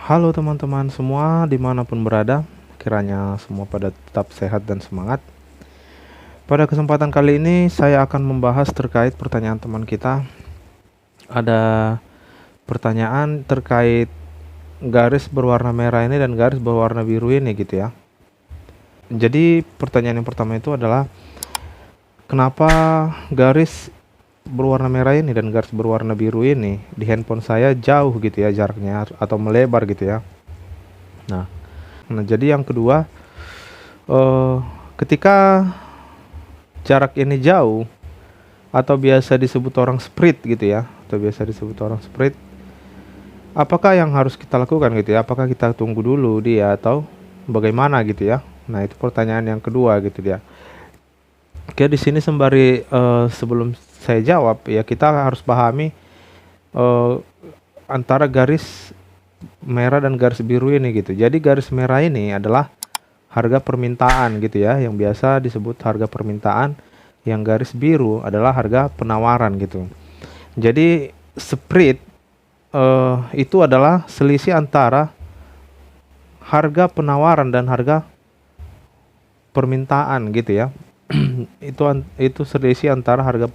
Halo teman-teman semua dimanapun berada, kiranya semua pada tetap sehat dan semangat. Pada kesempatan kali ini saya akan membahas terkait pertanyaan teman kita. Ada pertanyaan terkait garis berwarna merah ini dan garis berwarna biru ini gitu ya. Jadi pertanyaan yang pertama itu adalah kenapa garis berwarna merah ini dan garis berwarna biru ini di handphone saya jauh gitu ya jaraknya atau melebar gitu ya. Nah, jadi yang kedua, eh, ketika jarak ini jauh atau biasa disebut orang sprint gitu ya, atau biasa disebut orang sprint, apakah yang harus kita lakukan gitu ya? Apakah kita tunggu dulu dia atau bagaimana gitu ya? Nah, itu pertanyaan yang kedua gitu dia. Oke, di sini sembari sebelum saya jawab ya, kita harus pahami eh, antara garis merah dan garis biru ini gitu. Jadi garis merah ini adalah harga permintaan gitu ya, yang biasa disebut harga permintaan. Yang garis biru adalah harga penawaran gitu. Jadi spread itu adalah selisih antara harga penawaran dan harga permintaan gitu ya. Itu selisih antara harga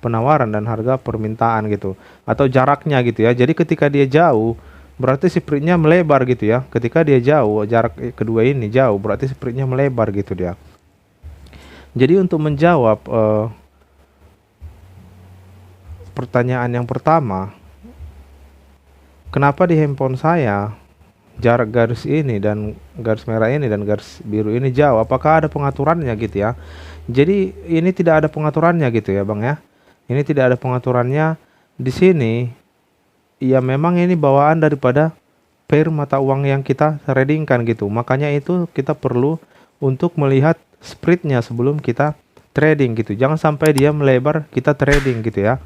penawaran dan harga permintaan gitu, atau jaraknya gitu ya. Jadi ketika dia jauh berarti spreadnya melebar gitu ya. Ketika dia jauh, jarak kedua ini jauh, berarti spreadnya melebar gitu dia. Jadi untuk menjawab pertanyaan yang pertama, kenapa di handphone saya jarak garis ini dan garis merah ini dan garis biru ini jauh? Apakah ada pengaturannya gitu ya? Jadi ini tidak ada pengaturannya gitu ya, Bang ya. Ini tidak ada pengaturannya di sini. Ya memang ini bawaan daripada pair mata uang yang kita tradingkan gitu. Makanya itu kita perlu untuk melihat spreadnya sebelum kita trading gitu. Jangan sampai dia melebar kita trading gitu ya.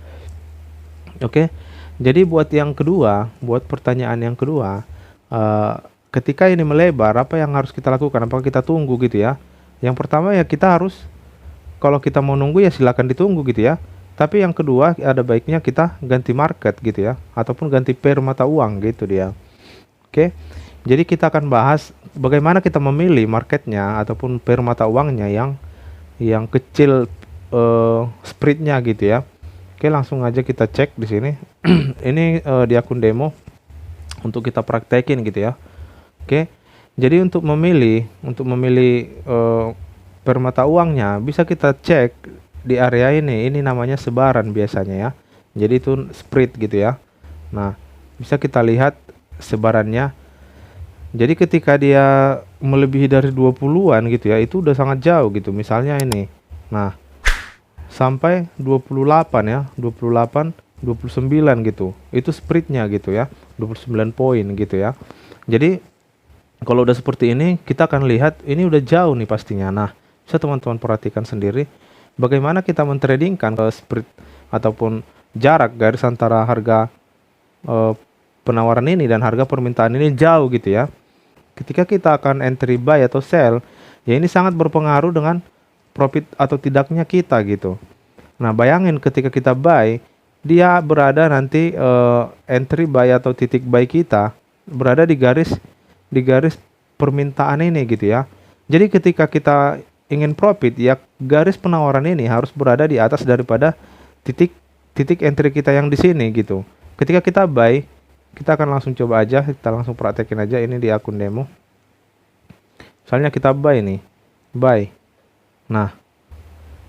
Oke. Jadi buat yang kedua, buat pertanyaan yang kedua, eh, ketika ini melebar, apa yang harus kita lakukan? Apakah kita tunggu gitu ya? Yang pertama ya kita harus, kalau kita mau nunggu ya silakan ditunggu gitu ya. Tapi yang kedua ada baiknya kita ganti market gitu ya, ataupun ganti pair mata uang gitu dia. Oke. Jadi kita akan bahas bagaimana kita memilih marketnya ataupun pair mata uangnya yang kecil spreadnya gitu ya. Oke, langsung aja kita cek di sini. Ini di akun demo untuk kita praktekin gitu ya. Oke. Jadi untuk memilih permata uangnya bisa kita cek di area ini. Ini namanya sebaran biasanya ya. Jadi itu spread gitu ya. Nah, bisa kita lihat sebarannya. Jadi ketika dia melebihi dari 20-an gitu ya, itu udah sangat jauh gitu. Misalnya ini. Nah, sampai 28 ya, 28, 29 gitu. Itu spreadnya gitu ya, 29 poin gitu ya. Jadi kalau udah seperti ini kita akan lihat ini udah jauh nih pastinya. Nah, bisa teman-teman perhatikan sendiri bagaimana kita mentradingkan spread ataupun jarak garis antara harga eh, penawaran ini dan harga permintaan ini jauh gitu ya. Ketika kita akan entry buy atau sell, ya ini sangat berpengaruh dengan profit atau tidaknya kita gitu. Nah, bayangin ketika kita buy, dia berada nanti entry buy atau titik buy kita berada di garis permintaan ini gitu ya. Jadi ketika kita ingin profit ya garis penawaran ini harus berada di atas daripada titik titik entry kita yang di sini gitu. Ketika kita buy, kita akan langsung coba aja, kita langsung praktekin aja ini di akun demo. Misalnya kita buy nih, buy. Nah,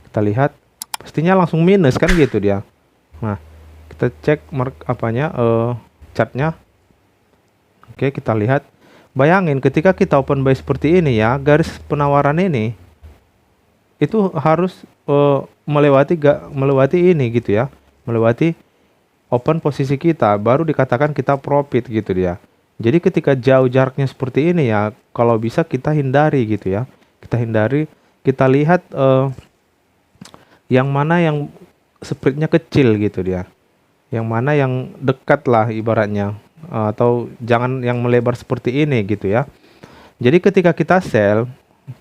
kita lihat pastinya langsung minus kan gitu dia. Nah, kita cek chartnya. Oke, kita lihat. Bayangin ketika kita open buy seperti ini ya, garis penawaran ini itu harus melewati ini gitu ya. Melewati open posisi kita baru dikatakan kita profit gitu dia. Jadi ketika jauh jaraknya seperti ini ya, kalau bisa kita hindari gitu ya. Kita hindari, kita lihat yang mana yang spreadnya kecil gitu dia. Yang mana yang dekat lah ibaratnya. Atau jangan yang melebar seperti ini gitu ya. Jadi ketika kita sell,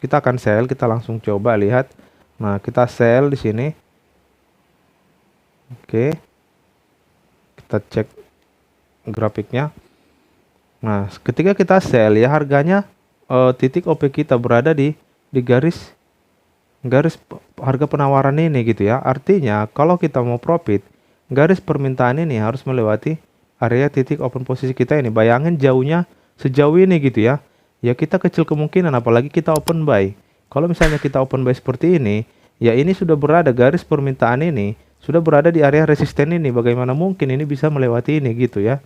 kita akan sell, kita langsung coba lihat. Nah, kita sell di sini. Oke. Kita cek grafiknya. Nah, ketika kita sell ya harganya titik OP kita berada di garis garis harga penawaran ini gitu ya. Artinya kalau kita mau profit, garis permintaan ini harus melewati area titik open posisi kita ini. Bayangin jauhnya sejauh ini gitu ya. Ya kita kecil kemungkinan apalagi kita open buy. Kalau misalnya kita open buy seperti ini, ya ini sudah berada garis permintaan ini sudah berada di area resisten ini. Bagaimana mungkin ini bisa melewati ini gitu ya.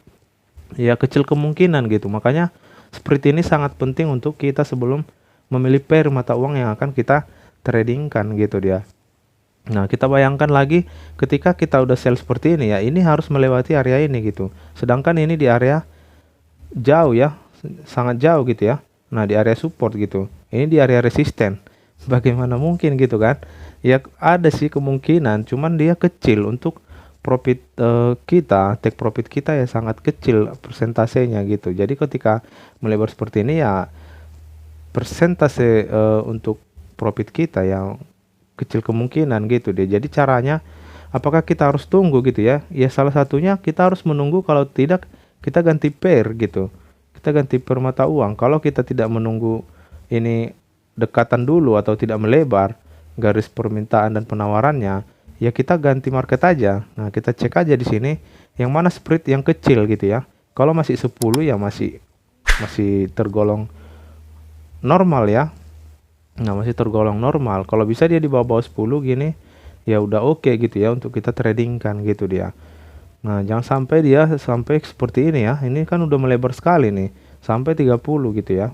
Ya kecil kemungkinan gitu. Makanya seperti ini sangat penting untuk kita sebelum memilih pair mata uang yang akan kita tradingkan gitu dia. Nah, kita bayangkan lagi ketika kita udah sell seperti ini ya, ini harus melewati area ini gitu. Sedangkan ini di area jauh ya, sangat jauh gitu ya. Nah, di area support gitu. Ini di area resisten. Bagaimana mungkin gitu kan? Ya ada sih kemungkinan, cuman dia kecil untuk profit kita, take profit kita ya sangat kecil persentasenya gitu. Jadi ketika melebar seperti ini ya persentase untuk profit kita yang kecil kemungkinan gitu deh. Jadi caranya apakah kita harus tunggu gitu ya? Ya salah satunya kita harus menunggu, kalau tidak kita ganti pair gitu. Kita ganti pair mata uang. Kalau kita tidak menunggu ini dekatan dulu atau tidak melebar garis permintaan dan penawarannya, ya kita ganti market aja. Nah, kita cek aja di sini yang mana spread yang kecil gitu ya. Kalau masih 10 ya masih tergolong normal ya. Nah, masih tergolong normal. Kalau bisa dia di bawah-bawah 10 gini, ya udah oke gitu ya untuk kita tradingkan gitu dia. Nah, jangan sampai dia sampai seperti ini ya. Ini kan udah melebar sekali nih, sampai 30 gitu ya.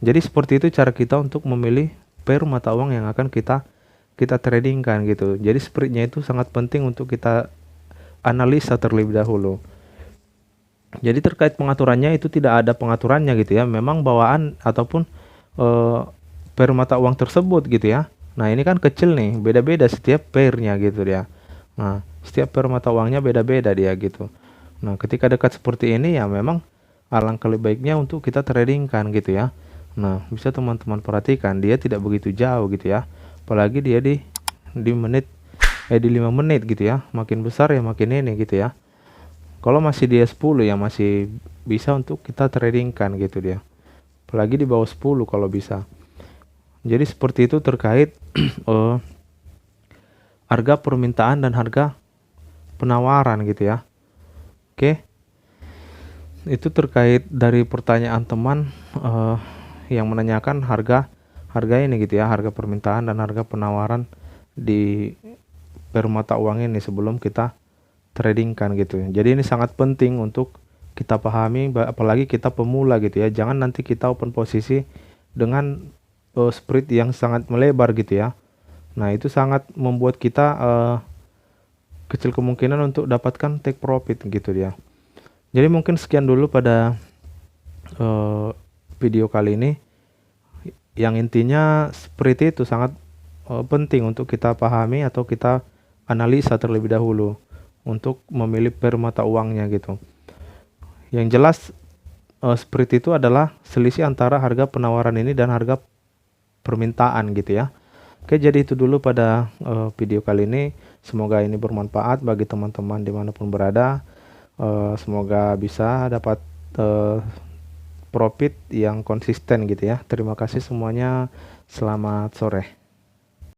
Jadi seperti itu cara kita untuk memilih pair mata uang yang akan kita tradingkan gitu. Jadi spreadnya itu sangat penting untuk kita analisa terlebih dahulu. Jadi terkait pengaturannya itu tidak ada pengaturannya gitu ya. Memang bawaan ataupun pair mata uang tersebut gitu ya. Nah, ini kan kecil nih, beda-beda setiap pairnya gitu dia. Nah, setiap pair mata uangnya beda-beda dia gitu. Nah, ketika dekat seperti ini ya memang alangkah lebih baiknya untuk kita tradingkan gitu ya. Nah, bisa teman-teman perhatikan dia tidak begitu jauh gitu ya. Apalagi dia di menit di 5 menit gitu ya. Makin besar ya makin ini gitu ya. Kalau masih dia 10 ya masih bisa untuk kita tradingkan gitu dia. Apalagi di bawah 10 kalau bisa. Jadi seperti itu terkait harga permintaan dan harga penawaran gitu ya. Oke. Itu terkait dari pertanyaan teman yang menanyakan harga ini gitu ya, harga permintaan dan harga penawaran di pair mata uang ini sebelum kita tradingkan gitu. Jadi ini sangat penting untuk kita pahami, apalagi kita pemula gitu ya. Jangan nanti kita open posisi dengan spread yang sangat melebar gitu ya. Nah, itu sangat membuat kita kecil kemungkinan untuk dapatkan take profit gitu dia. Jadi mungkin sekian dulu pada video kali ini. Yang intinya seperti itu sangat penting untuk kita pahami atau kita analisa terlebih dahulu untuk memilih pair mata uangnya gitu. Yang jelas seperti itu adalah selisih antara harga penawaran ini dan harga permintaan gitu ya. Oke, jadi itu dulu pada video kali ini. Semoga ini bermanfaat bagi teman-teman dimanapun berada. Semoga bisa dapat profit yang konsisten gitu ya. Terima kasih semuanya. Selamat sore.